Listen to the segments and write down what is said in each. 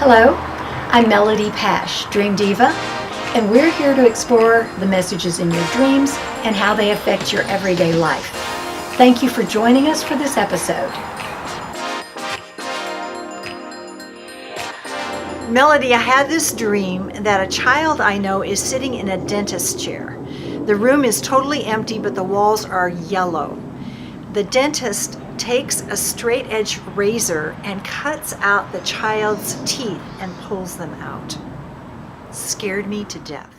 Hello, I'm Melody Pash, Dream Diva, and we're here to explore the messages in your dreams and how they affect your everyday life. Thank you for joining us for this episode. Melody, I had this dream that a child I know is sitting in a dentist chair. The room is totally empty, but the walls are yellow. The dentist takes a straight edge razor and cuts out the child's teeth and pulls them out. Scared me to death.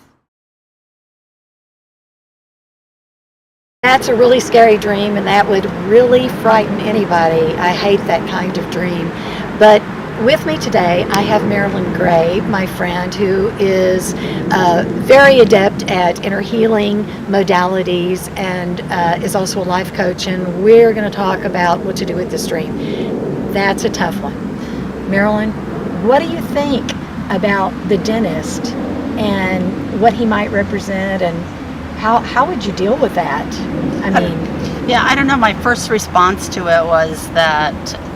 That's a really scary dream, and that would really frighten anybody. I hate that kind of dream. But with me today, I have Marilyn Gray, my friend, who is very adept at inner healing modalities and is also a life coach, and we're going to talk about what to do with this dream. That's a tough one. Marilyn, what do you think about the dentist and what he might represent, and how would you deal with that? I mean, yeah, I don't know. My first response to it was that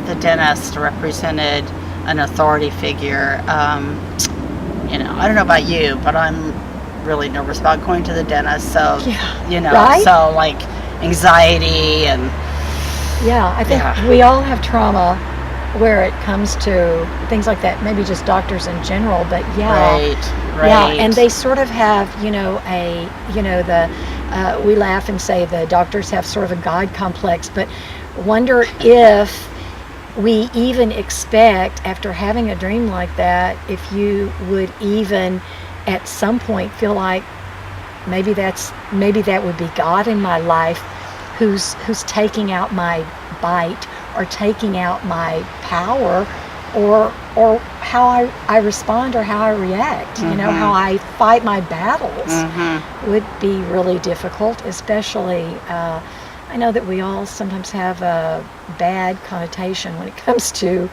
the dentist represented an authority figure. I don't know about you, but I'm really nervous about going to the dentist. So, right? So like anxiety and. Yeah, I think we all have trauma where it comes to things like that. Maybe just doctors in general, but Right. yeah, and they sort of have, we laugh and say the doctors have sort of a God complex, but wonder if we even expect, after having a dream like that, if you would even at some point feel like maybe that would be God in my life who's taking out my bite or taking out my power or how I respond or how I react, how I fight my battles would be really difficult, especially I know that we all sometimes have a bad connotation when it comes to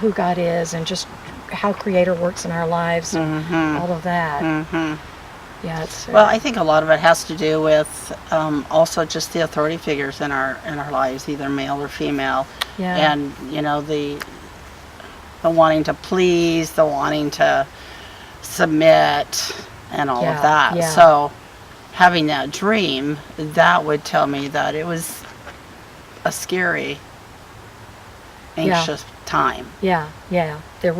who God is and just how Creator works in our lives, all of that. Yeah, well, I think a lot of it has to do with also just the authority figures in our lives, either male or female, and the wanting to please, the wanting to submit, and all of that. Yeah. So having that dream, that would tell me that it was a scary, anxious time. Yeah. There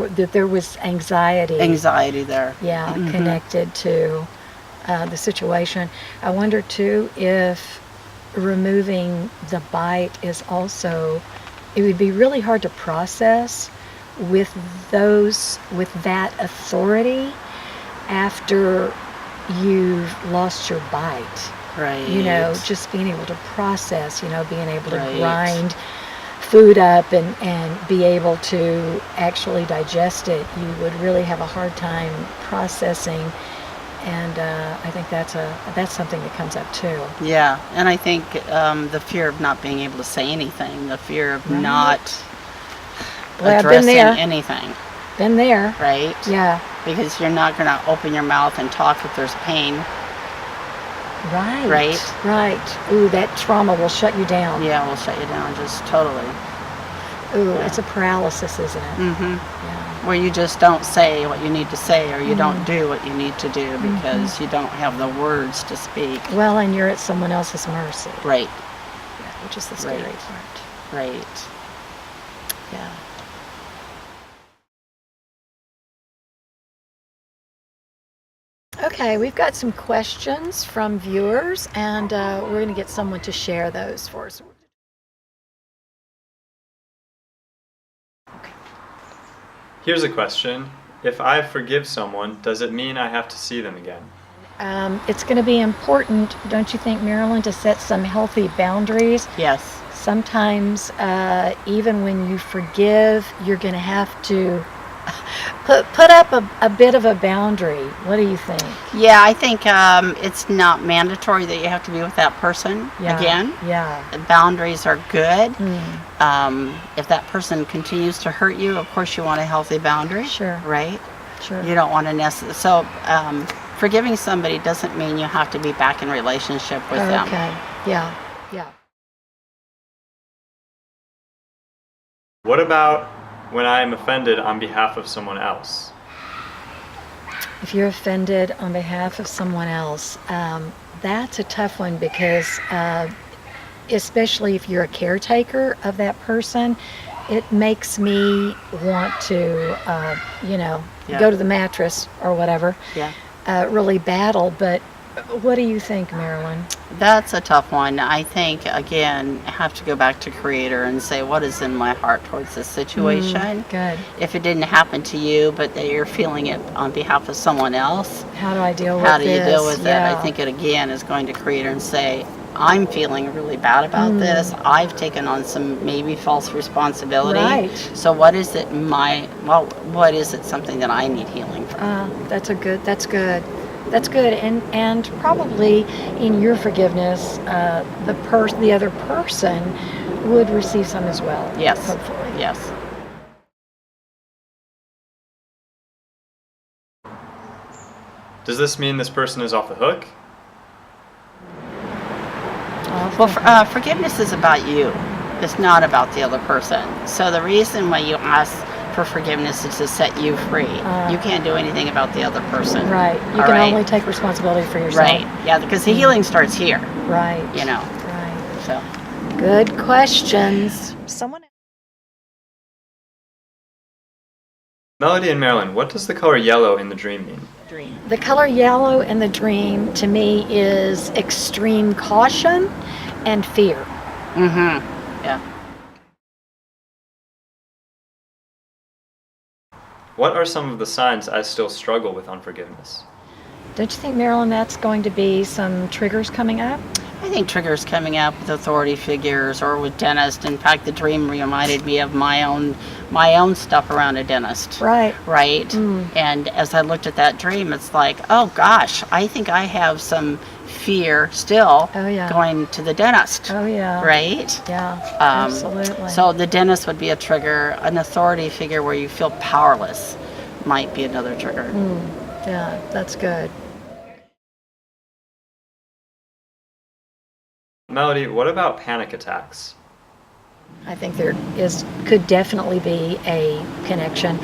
was anxiety there. Yeah, connected to the situation. I wonder too if removing the bite is also, it would be really hard to process with that authority after you've lost your bite. Right. Just being able to process, being able to grind food up and be able to actually digest it, you would really have a hard time processing. And I think that's something that comes up too. Yeah, and I think the fear of not being able to say anything, the fear of not addressing anything. Been there. Right? Yeah. Because you're not going to open your mouth and talk if there's pain. Right. Ooh, that trauma will shut you down. Yeah, will shut you down just totally. Ooh, it's a paralysis, isn't it? Yeah. Where you just don't say what you need to say, or you don't do what you need to do because you don't have the words to speak. Well, and you're at someone else's mercy. Right. Yeah, which is the scary part. Right. Yeah. Okay, we've got some questions from viewers, and we're going to get someone to share those for us. Here's a question. If I forgive someone, does it mean I have to see them again? It's going to be important, don't you think, Marilyn, to set some healthy boundaries? Yes. Sometimes, even when you forgive, you're going to have to put up a bit of a boundary. What do you think? Yeah, I think it's not mandatory that you have to be with that person again. Yeah. Boundaries are good. If that person continues to hurt you, of course you want a healthy boundary. Sure. Right? Sure. You don't want to so forgiving somebody doesn't mean you have to be back in relationship with them. Okay. Yeah. What about when I am offended on behalf of someone else? If you're offended on behalf of someone else, that's a tough one because especially if you're a caretaker of that person, it makes me want to, go to the mattress or whatever, really battle. But what do you think, Marilyn? That's a tough one. I think, again, I have to go back to Creator and say, what is in my heart towards this situation? Good. If it didn't happen to you, but that you're feeling it on behalf of someone else, How do I deal with how do this? you deal with it? Yeah. I think it, again, is going to Creator and say, I'm feeling really bad about this. I've taken on some maybe false responsibility. Right. So what is it what is it something that I need healing from? That's good. That's good. And probably in your forgiveness, the other person would receive some as well. Yes. Hopefully. Yes. Does this mean this person is off the hook? Well, forgiveness is about you. It's not about the other person. So the reason why you ask for forgiveness is to set you free. You can't do anything about the other person. Right. You can only take responsibility for yourself. Right. Yeah, because the healing starts here. Right. Right. So. Good questions. Someone. Melody and Marilyn, what does the color yellow in the dream mean? The color yellow in the dream to me is extreme caution and fear. Yeah. What are some of the signs I still struggle with unforgiveness? Don't you think, Marilyn, that's going to be some triggers coming up? I think triggers coming up with authority figures or with dentists. In fact, the dream reminded me of my own stuff around a dentist. Right. Right. And as I looked at that dream, it's like, oh gosh, I think I have some fear still going to the dentist. Oh yeah. Right. Yeah. Absolutely. So the dentist would be a trigger. An authority figure where you feel powerless might be another trigger. Yeah, that's good. Melody, what about panic attacks? I think there could definitely be a connection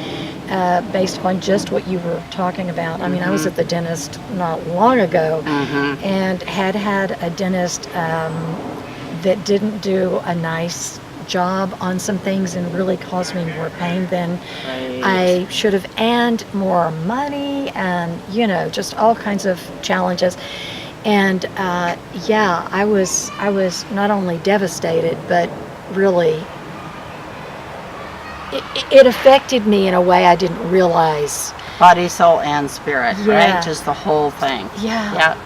based upon just what you were talking about. I mean, I was at the dentist not long ago and had a dentist that didn't do a nice job on some things and really caused me more pain than I should have, and more money, and just all kinds of challenges. And I was not only devastated, but really it affected me in a way I didn't realize. Body, soul, and spirit, Yeah. right? Just the whole thing. Yeah.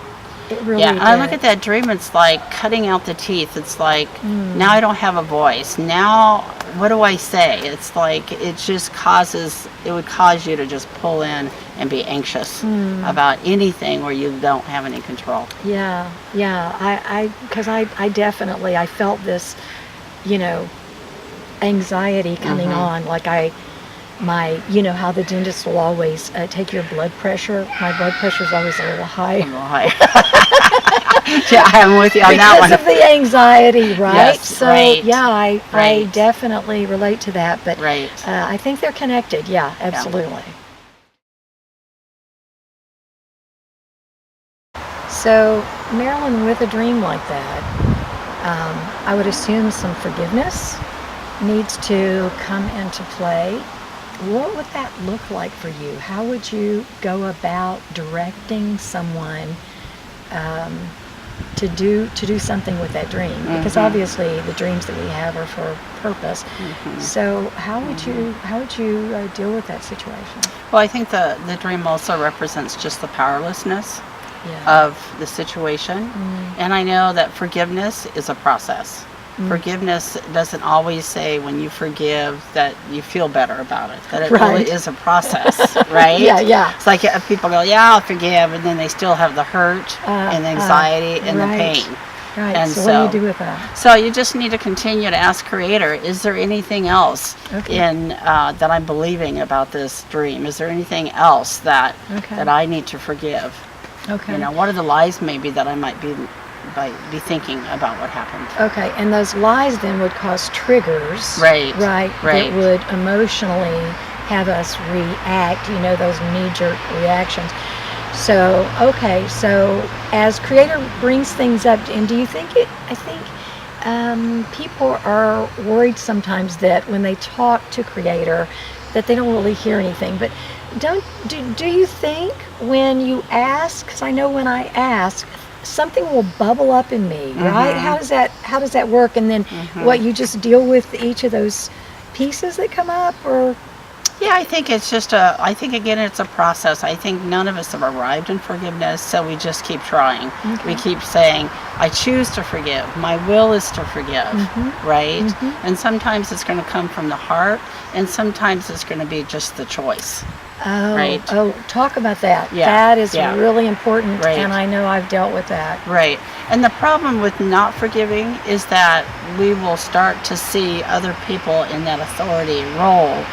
It really Yeah, did. and I look at that dream, it's like cutting out the teeth. It's like, now I don't have a voice. Now, what do I say? It's like, it would cause you to just pull in and be anxious about anything where you don't have any control. Yeah. Because I definitely, I felt this, anxiety coming on, like how the dentist will always take your blood pressure. My blood pressure is always a little high. Yeah, I'm with you on that one. Because of the anxiety, right? Yes, so, right. yeah, I Right. definitely relate to that. But Right. I think they're connected. Yeah, absolutely. So, Marilyn, with a dream like that, I would assume some forgiveness needs to come into play. What would that look like for you? How would you go about directing someone to do something with that dream? Because obviously the dreams that we have are for a purpose. So how would you deal with that situation? Well, I think the dream also represents just the powerlessness Yeah. of the situation. And I know that forgiveness is a process. Forgiveness doesn't always say when you forgive that you feel better about it, that it Right. really is a process, right? Yeah. It's like if people go, yeah, I'll forgive, and then they still have the hurt and the anxiety and the right. pain. Right. And so what do you do with that? So you just need to continue to ask Creator, is there anything else in that I'm believing about this dream? Is there anything else that I need to forgive? Okay. What are the lies maybe that I might be be thinking about what happened. Okay, and those lies then would cause triggers, Right, right, right. that would emotionally have us react, those knee-jerk reactions. So, okay, so as Creator brings things up, and do you think I think people are worried sometimes that when they talk to Creator, that they don't really hear anything. But do you think when you ask, because I know when I ask, something will bubble up in me, right? How does that work? And then what, you just deal with each of those pieces that come up, or? Yeah, I think it's just I think again it's a process. I think none of us have arrived in forgiveness, so we just keep trying. Okay. We keep saying, I choose to forgive. My will is to forgive, right? And sometimes it's going to come from the heart, and sometimes it's going to be just the choice. Oh, right. Talk about that. Yeah, That is yeah. really important, Right. and I know I've dealt with that. Right. And the problem with not forgiving is that we will start to see other people in that authority role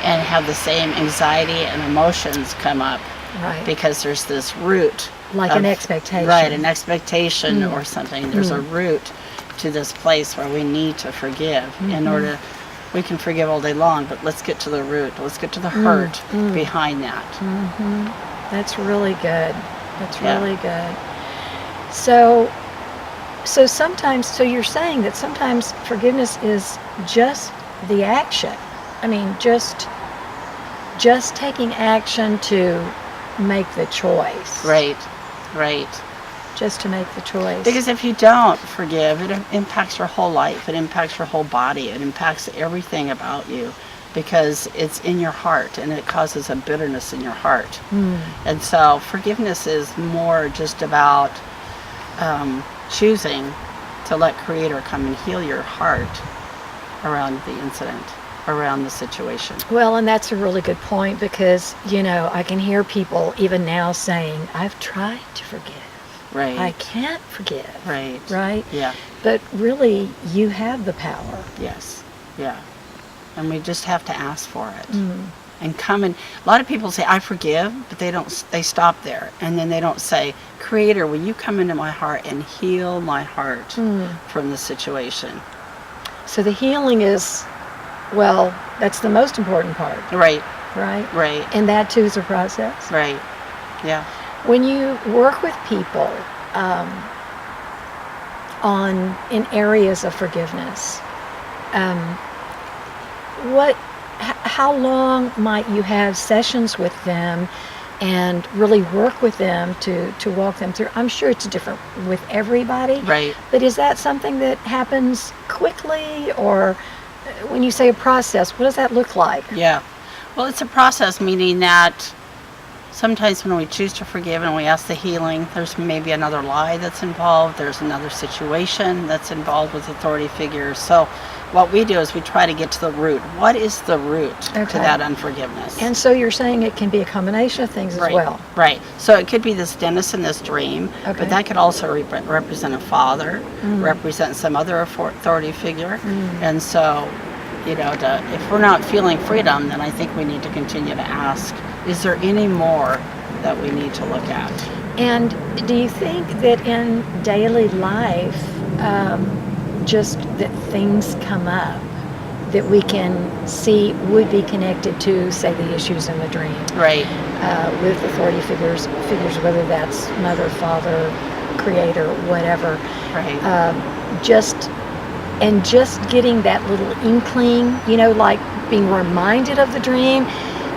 and have the same anxiety and emotions come up, Right. because there's this root. Like an expectation. Right, an expectation or something. There's a root to this place where we need to forgive in order. We can forgive all day long, but let's get to the root. Let's get to the hurt behind that. That's really good. That's Yeah. really good. So sometimes, so you're saying that sometimes forgiveness is just the action. I mean, just taking action to make the choice. Right, right. Just to make the choice. Because if you don't forgive, it impacts your whole life. It impacts your whole body. It impacts everything about you, because it's in your heart and it causes a bitterness in your heart. And so forgiveness is more just about choosing to let Creator come and heal your heart around the incident, around the situation. Well, and that's a really good point, because, I can hear people even now saying, I've tried to forgive. Right. I can't forgive. Right. Right? Yeah. But really, you have the power. Yes. Yeah. And we just have to ask for it. And come and, a lot of people say, I forgive, but they stop there. And then they don't say, Creator, will you come into my heart and heal my heart from the situation? So the healing is, well, that's the most important part. Right. Right? Right. And that too is a process. Right. Yeah. When you work with people in areas of forgiveness, how long might you have sessions with them and really work with them to walk them through? I'm sure it's different with everybody. Right. But is that something that happens quickly, or when you say a process, what does that look like? Yeah. Well, it's a process, meaning that sometimes when we choose to forgive and we ask the healing, there's maybe another lie that's involved. There's another situation that's involved with authority figures. So what we do is we try to get to the root. What is the root to that unforgiveness? And so you're saying it can be a combination of things as well. Right. So it could be this dentist in this dream, Okay. but that could also represent a father, represent some other authority figure. And so, if we're not feeling freedom, then I think we need to continue to ask, is there any more that we need to look at? And do you think that in daily life, just that things come up that we can see would be connected to, say, the issues in the dream? Right. With authority figures, whether that's mother, father, Creator, whatever. Right. Just getting that little inkling, like being reminded of the dream.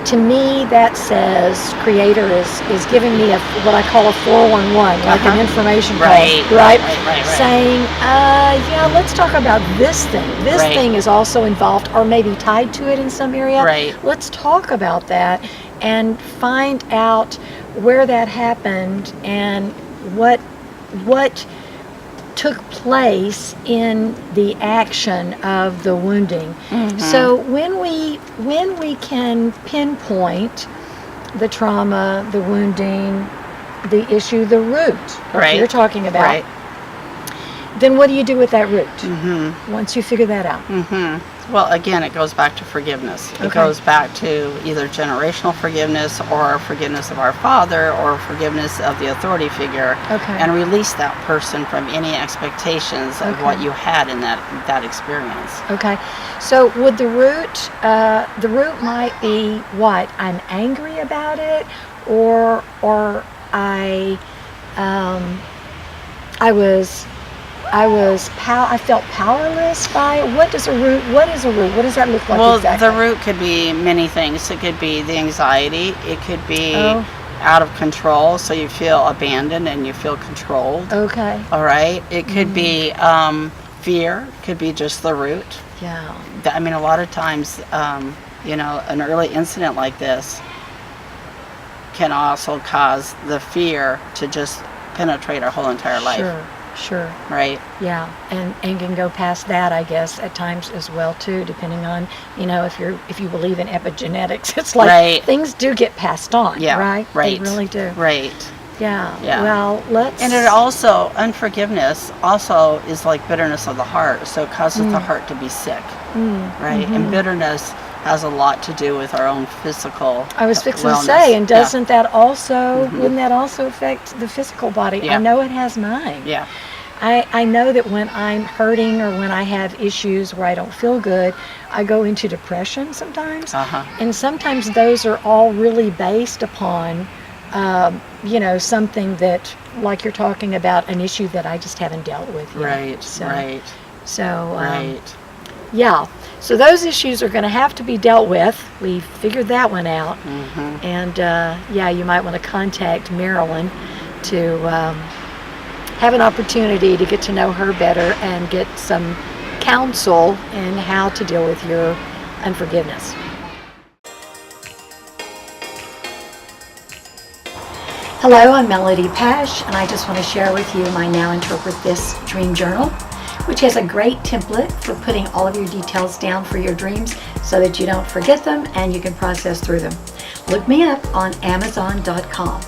To me, that says Creator is giving me what I call a 411, like an information call, right? Saying, yeah, let's talk about this thing. This thing is also involved, or maybe tied to it in some area. Right. Let's talk about that and find out where that happened and what took place in the action of the wounding. So when we can pinpoint the trauma, the wounding, the issue, the root that you're talking about, then what do you do with that root once you figure that out? Well, again, it goes back to forgiveness. It Okay. goes back to either generational forgiveness or forgiveness of our father or forgiveness of the authority figure, Okay. and release that person from any expectations of Okay. what you had in that experience. Okay. So would the root might be what? I'm angry about it, or I felt powerless by it. What is a root? What is a root? What does that look like Well, exactly? the root could be many things. It could be the anxiety. It could be Oh. out of control, so you feel abandoned and you feel controlled. Okay. All right. It could be fear. Could be just the root. Yeah. I mean, a lot of times, an early incident like this can also cause the fear to just penetrate our whole entire life. Sure. Right. Yeah, and can go past that, I guess, at times as well too, depending on, if you believe in epigenetics, it's like Right. things do get passed on, Yeah. right? Right. They really do. Right. Yeah. Yeah. Well, And it also, unforgiveness also is like bitterness of the heart, so it causes the heart to be sick, right? And bitterness has a lot to do with our own physical I was fixing wellness. to say, and Yeah. doesn't that also, wouldn't that also affect the physical body? Yeah. I know it has mine. Yeah. I know that when I'm hurting or when I have issues where I don't feel good, I go into depression sometimes. Uh-huh. And sometimes those are all really based upon, something that, like you're talking about, an issue that I just haven't dealt with yet. Right. So, Right. So, Right. yeah. So those issues are going to have to be dealt with. We figured that one out. And, you might want to contact Marilyn to have an opportunity to get to know her better and get some counsel in how to deal with your unforgiveness. Hello, I'm Melody Pash, and I just want to share with you my Now Interpret This dream journal, which has a great template for putting all of your details down for your dreams so that you don't forget them and you can process through them. Look me up on Amazon.com.